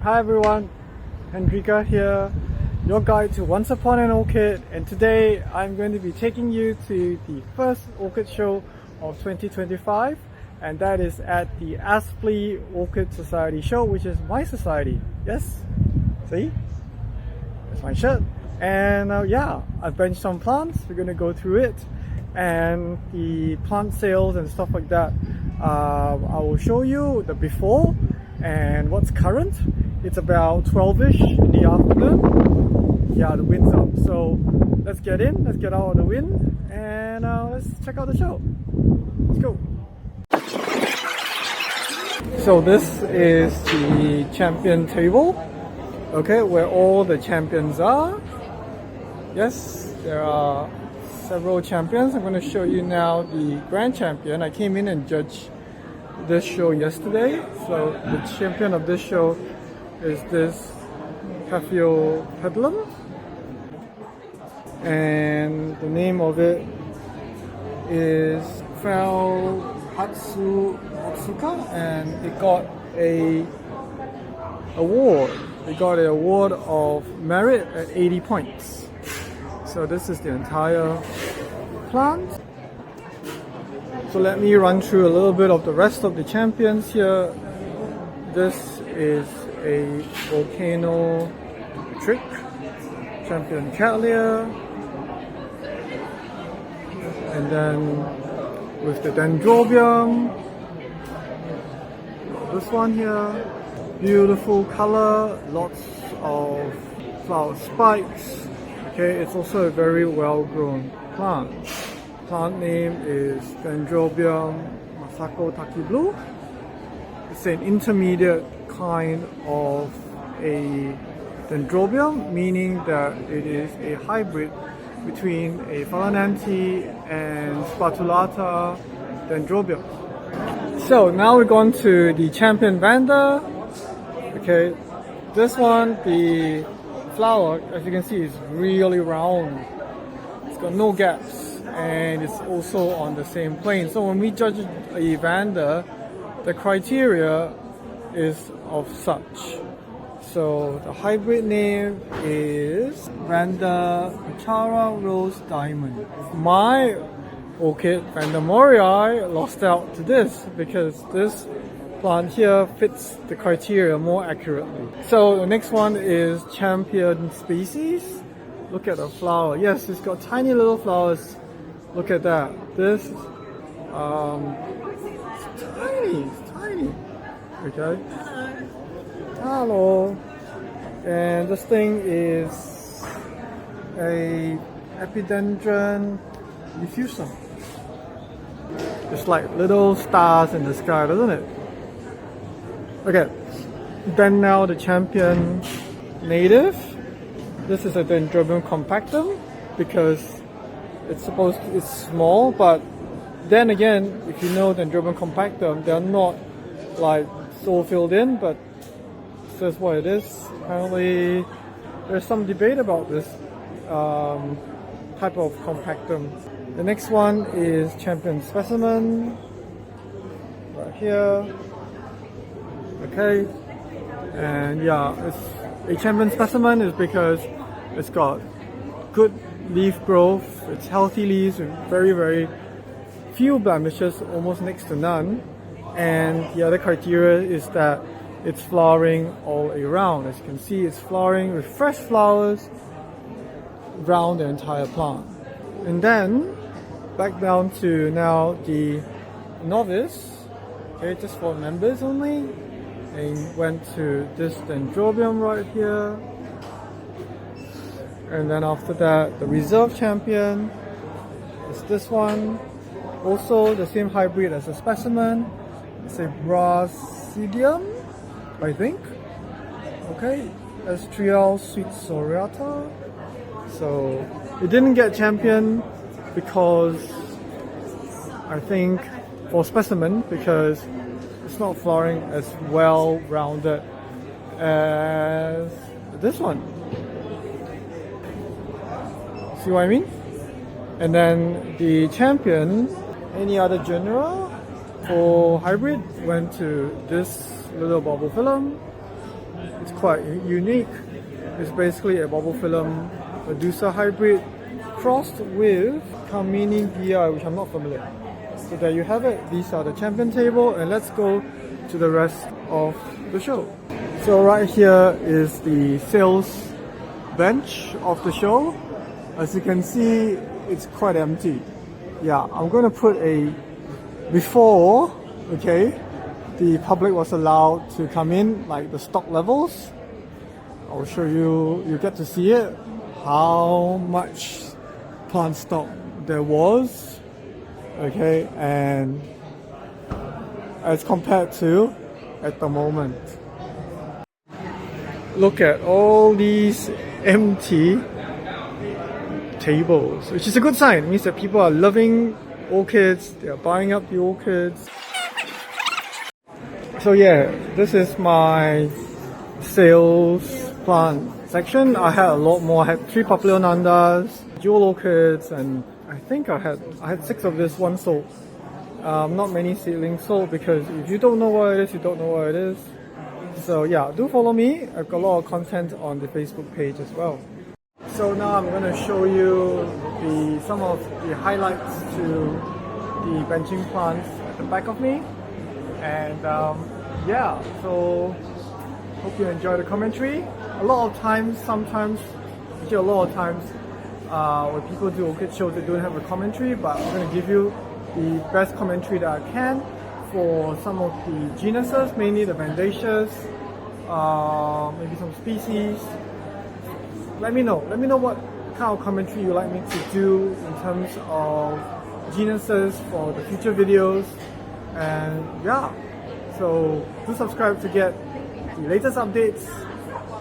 Hi everyone, Hendrika here, your guide to Once Upon an Orchid, and today I'm going to be taking you to the first orchid show of 2025, and that is at the Aspley Orchid Society show, which is my society. Yes, see? That's my shirt. And yeah, I've benched some plants, we're going to go through it, and the plant sales and stuff like that. I will show you the before and what's current. It's about 12ish in the afternoon. Yeah, the wind's up. So let's get in, let's get out of the wind, and let's check out the show. Let's go. So this is the champion table, okay, where all the champions are. Yes, there are several champions. I'm going to show you now the grand champion. I came in and judged this show yesterday. So the champion of this show is this Caffeo Pedlum, and the name of it is Hatsuka, and it got a award. It got an award of merit at 80 points. So this is the entire plant. So let me run through a little bit of the rest of the champions here. This is a volcano trick, champion Cattleya, and then with the Dendrobium, this one here, beautiful color, lots of flower spikes. Okay, it's also a very well grown plant. Plant name is Dendrobium Masako Taki Blue. It's an intermediate kind of a Dendrobium, meaning that it is a hybrid between a Phalananthe and Spatulata Dendrobium. So now we're going to the champion Vanda. Okay, this one, the flower, as you can see, is really round. It's got no gaps, and it's also on the same plane. So when we judge a Vanda, the criteria is of such. So the hybrid name is Vanda Chara Rose Diamond. My orchid, Vanda Morii, lost out to this because this plant here fits the criteria more accurately. So the next one is champion species. Look at the flower. Yes, it's got tiny little flowers. Look at that. This it's tiny. Okay. Hello. And this thing is a Epidendron diffusum. It's like little stars in the sky, doesn't it? Okay, then now the champion native. This is a Dendrobium compactum because it's small, but then again, if you know Dendrobium compactum, they're not like so filled in, but this is what it is. Apparently, there's some debate about this type of compactum. The next one is champion specimen, right here. Okay, and yeah, it's a champion specimen is because it's got good leaf growth, it's healthy leaves with very, very few blemishes, almost next to none, and the other criteria is that it's flowering all around. As you can see, it's flowering with fresh flowers around the entire plant. And then back down to now the novice, okay, just for members only. And went to this Dendrobium right here, and then after that the reserve champion is this one, also the same hybrid as a specimen. It's a Brasidium, I think. Okay, Estrial Sweet Soriata. So it didn't get champion because I think for specimen because it's not flowering as well rounded as this one. See what I mean? And then the champion, any other genera for hybrid, went to this little bubble film. It's quite unique. It's basically a bubble film Medusa hybrid crossed with Carmini DI, which I'm not familiar. So there you have it. These are the champion table, and let's go to the rest of the show. So right here is the sales bench of the show. As you can see, it's quite empty. Yeah, I'm going to put a before, okay, the public was allowed to come in, like the stock levels. I'll show you, you get to see it, how much plant stock there was, okay, and as compared to at the moment. Look at all these empty tables, which is a good sign. It means that people are loving orchids, they are buying up the orchids. So yeah, this is my sales plant section. I had a lot more. I had 3 Papilionandas, jewel orchids, and I think I had 6 of this, 1 sold. Not many seedlings sold, because if you don't know what it is, you don't know what it is. So yeah, do follow me. I've got a lot of content on the Facebook page as well. So now I'm going to show you some of the highlights to the benching plants at the back of me. And yeah, so hope you enjoy the commentary. A lot of times, actually a lot of times, when people do orchid shows, they don't have a commentary, but I'm going to give you the best commentary that I can for some of the genuses, mainly the Vandaceas, maybe some species. Let me know what kind of commentary you like me to do in terms of genuses for the future videos. And yeah, so do subscribe to get the latest updates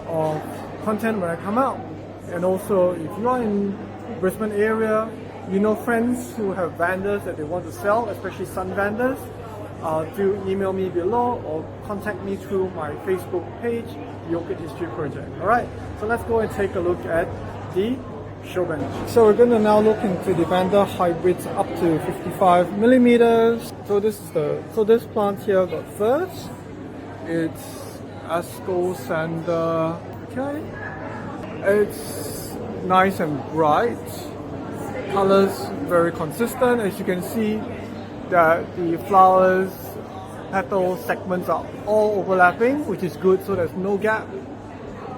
of content when I come out. And also, if you are in Brisbane area, you know friends who have Vandas that they want to sell, especially sun Vandas, do email me below or contact me through my Facebook page, the Orchid History Project. Alright, so let's go and take a look at the show bench. So we're going to now look into the Vanda hybrids up to 55 millimeters. So this plant here got first. It's Ascosanda. Okay, it's nice and bright. Colors very consistent. As you can see, that the flowers, petal segments are all overlapping, which is good, so there's no gap.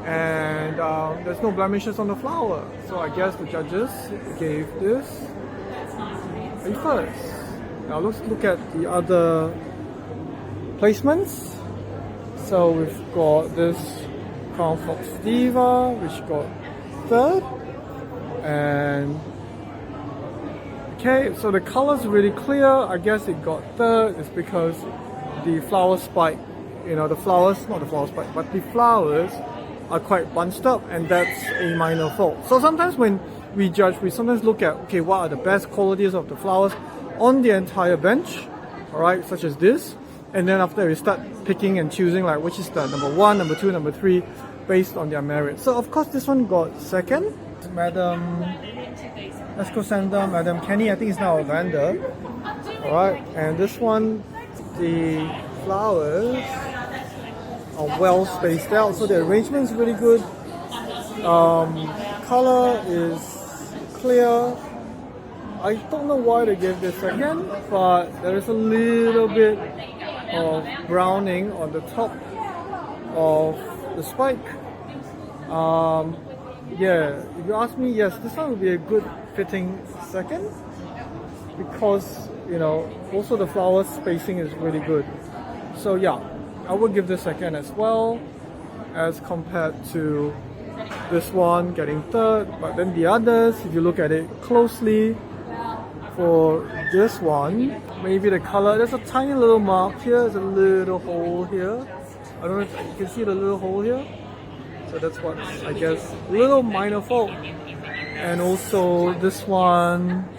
And there's no blemishes on the flower. So I guess the judges gave this a first. Now let's look at the other placements. So we've got this Crown Fox Diva, which got third. And okay, so the color's really clear. I guess it got third. It's because the flower spike, the flowers, not the flower spike, but the flowers are quite bunched up, and that's a minor fault. So sometimes when we judge, we sometimes look at, okay, what are the best qualities of the flowers on the entire bench, alright, such as this, and then after we start picking and choosing, like which is the number 1, number 2, number 3, based on their merit. So of course this one got second. Madam Escosanda, Madam Kenny, I think it's now a Vanda. Alright, and this one, the flowers are well spaced out, so the arrangement is really good. Color is clear. I don't know why they gave this second, but there is a little bit of browning on the top of the spike. Yeah, if you ask me, yes, this one would be a good fitting second, because also the flower spacing is really good. So yeah, I would give this second as well, as compared to this one getting third. But then the others, if you look at it closely, for this one, maybe the color, there's a tiny little mark here, there's a little hole here. I don't know if you can see the little hole here. So that's what, I guess, little minor fault. And also this one,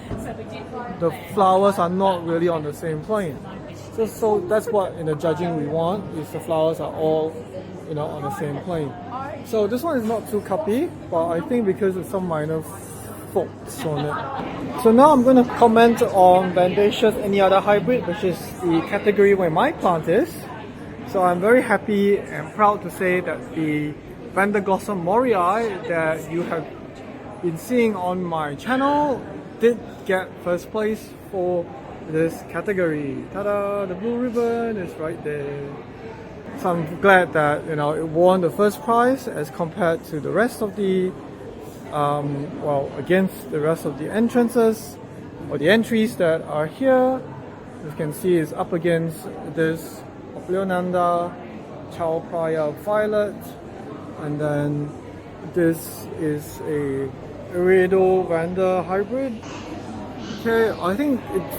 the flowers are not really on the same plane. So that's what in the judging we want, is the flowers are all on the same plane. So this one is not too cuppy, but I think because of some minor faults on it. So now I'm going to comment on Vandaceas any other hybrid, which is the category where my plant is. So I'm very happy and proud to say that the Vanda Morii that you have been seeing on my channel did get first place for this category. Ta-da! The blue ribbon is right there. So I'm glad that it won the first prize as compared to the rest of the against the rest of the entrances or the entries that are here. As you can see, it's up against this Leonanda, Chow Praya Violet, and then this is a Irido Vanda hybrid. Okay, I think it's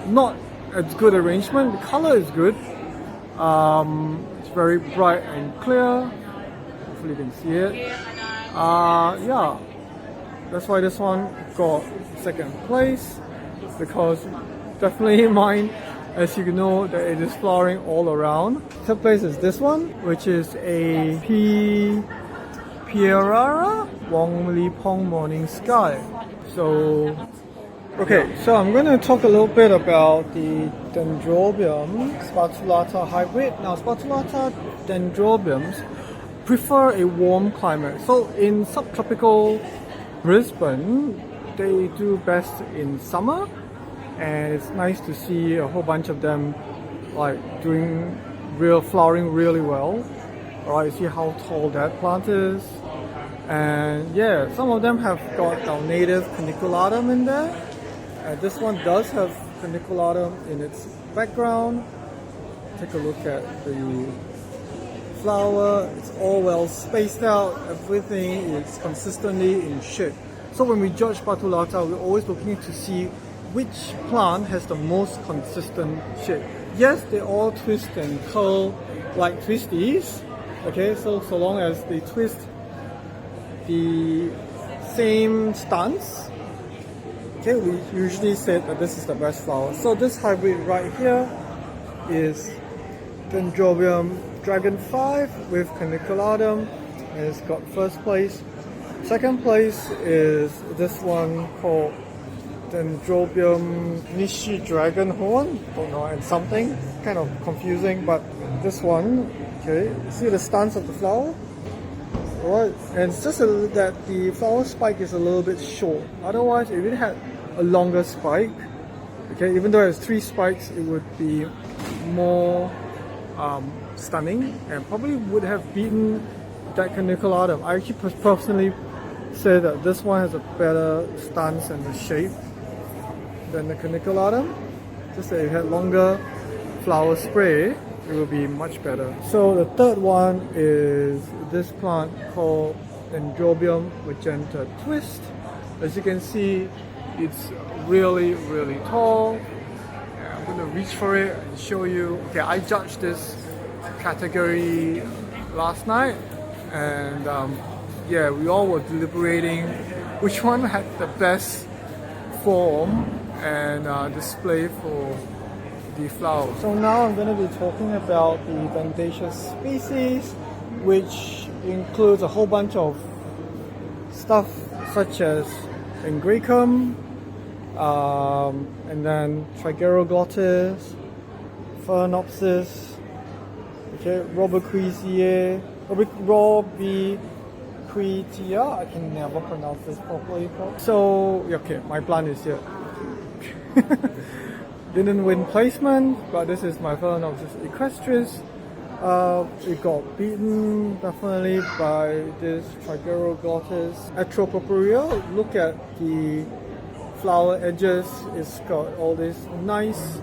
not as good arrangement. The color is good. It's very bright and clear. Hopefully you can see it. Yeah, that's why this one got second place, because definitely mine, as you know, that it is flowering all around. Third place is this one, which is a Pierara Wong Li Pong Morning Sky. So, okay, so I'm going to talk a little bit about the Dendrobium spatulata hybrid. Now, spatulata dendrobiums prefer a warm climate. So, in subtropical Brisbane, they do best in summer, and it's nice to see a whole bunch of them flowering really well. Alright, see how tall that plant is. And yeah, some of them have got our native caniculatum in there. This one does have caniculatum in its background. Take a look at the flower. It's all well spaced out. Everything is consistently in shape. So when we judge spatulata, we're always looking to see which plant has the most consistent shape. Yes, they all twist and curl like twisties. Okay, so long as they twist the same stance, okay, we usually say that this is the best flower. So this hybrid right here is Dendrobium Dragon 5 with caniculatum, and it's got first place. Second place is this one called Dendrobium Nishi Dragonhorn, don't know, and something, kind of confusing, but this one, okay, see the stance of the flower? Alright, and it's just that the flower spike is a little bit short. Otherwise, if it had a longer spike, okay, even though it has 3 spikes, it would be more stunning and probably would have beaten that caniculatum. I actually personally say that this one has a better stance and the shape than the caniculatum. Just that if it had longer flower spray, it will be much better. So the third one is this plant called Dendrobium Magenta Twist. As you can see, it's really tall. I'm going to reach for it and show you. Okay, I judged this category last night, and yeah, we all were deliberating which one had the best form and display for the flower. So now I'm going to be talking about the Bandaceous species, which includes a whole bunch of stuff such as Ingracum, and then Trigeroglottis, Phalaenopsis, okay, Robiquitia, I can never pronounce this properly. So, okay, my plant is here. Didn't win placement, but this is my Phalaenopsis equestris. It got beaten definitely by this Trigeroglottis Atropurpurea. Look at the flower edges. It's got all this nice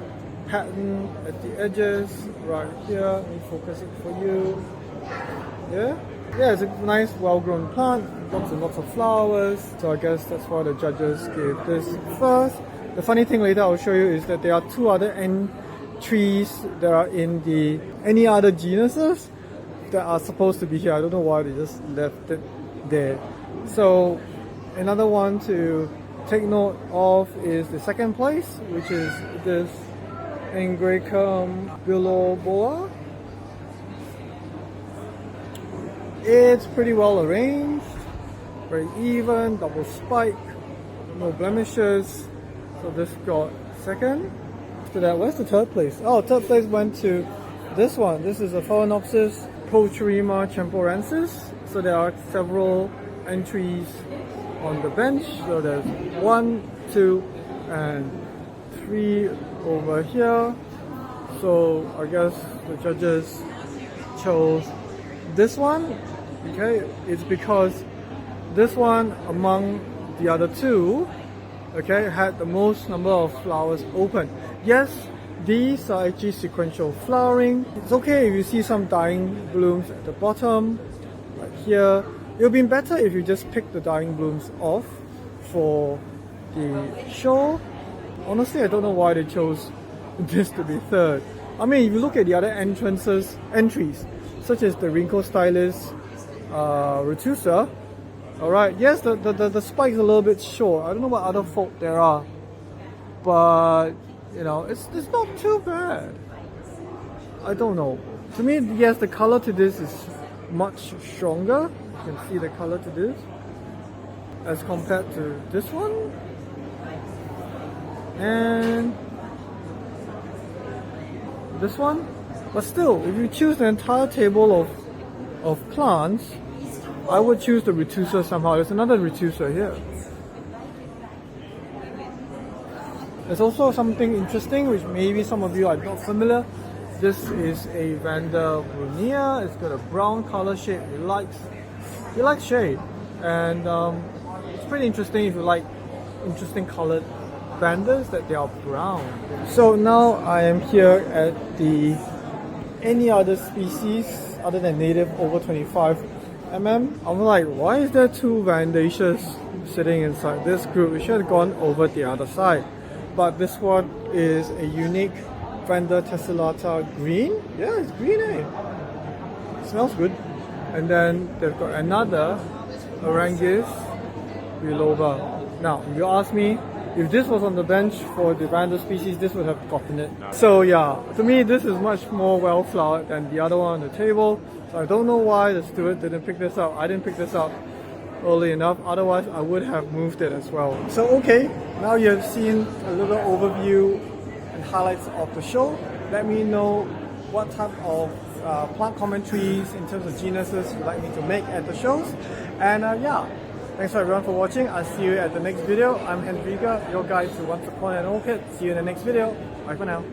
pattern at the edges right here. Let me focus it for you. Yeah, it's a nice well-grown plant, lots and lots of flowers. So I guess that's why the judges gave this first. The funny thing later I'll show you is that there are 2 other trees that are in the any other genuses that are supposed to be here. I don't know why they just left it there. So another one to take note of is the second place, which is this Ingracum biloboa. It's pretty well arranged, very even, double spike, no blemishes. So this got second. After that, where's the third place? Oh, third place went to this one. This is a Phalaenopsis Potrema champorensis. So there are several entries on the bench. So there's 1, 2, and 3 over here. So I guess the judges chose this one. Okay, it's because this one among the other two, okay, had the most number of flowers open. Yes, these are actually sequential flowering. It's okay if you see some dying blooms at the bottom, like here. It would be better if you just pick the dying blooms off for the show. Honestly, I don't know why they chose this to be third. I mean, if you look at the other entries, such as the Wrinkle Stylus retusa, alright, yes, the spike's a little bit short. I don't know what other fault there are, but you know, it's not too bad. I don't know. To me, yes, the color to this is much stronger. You can see the color to this as compared to this one. And this one. But still, if you choose the entire table of plants, I would choose the retusa somehow. There's another retusa here. There's also something interesting which maybe some of you are not familiar. This is a Vanda brunea. It's got a brown color shade. It likes shade, and it's pretty interesting if you like interesting colored Vandas that they are brown. So now I am here at the any other species other than native over 25 mm. I'm like, why is there 2 Vandaceas sitting inside this group? We should have gone over the other side. But this one is a unique Vanda tessellata green. Yeah, it's green, eh? It smells good. And then they've got another Orangis biloba. Now, if you ask me, if this was on the bench for the Vanda species, this would have gotten it. So yeah, to me this is much more well flowered than the other one on the table. So I don't know why the steward didn't pick this up. I didn't pick this up early enough, otherwise I would have moved it as well. So okay, now you have seen a little overview and highlights of the show. Let me know what type of plant commentaries in terms of genuses you'd like me to make at the shows. And yeah, thanks for everyone for watching. I'll see you at the next video. I'm Hendrika, your guide to Once Upon an Orchid. See you in the next video. Bye for now.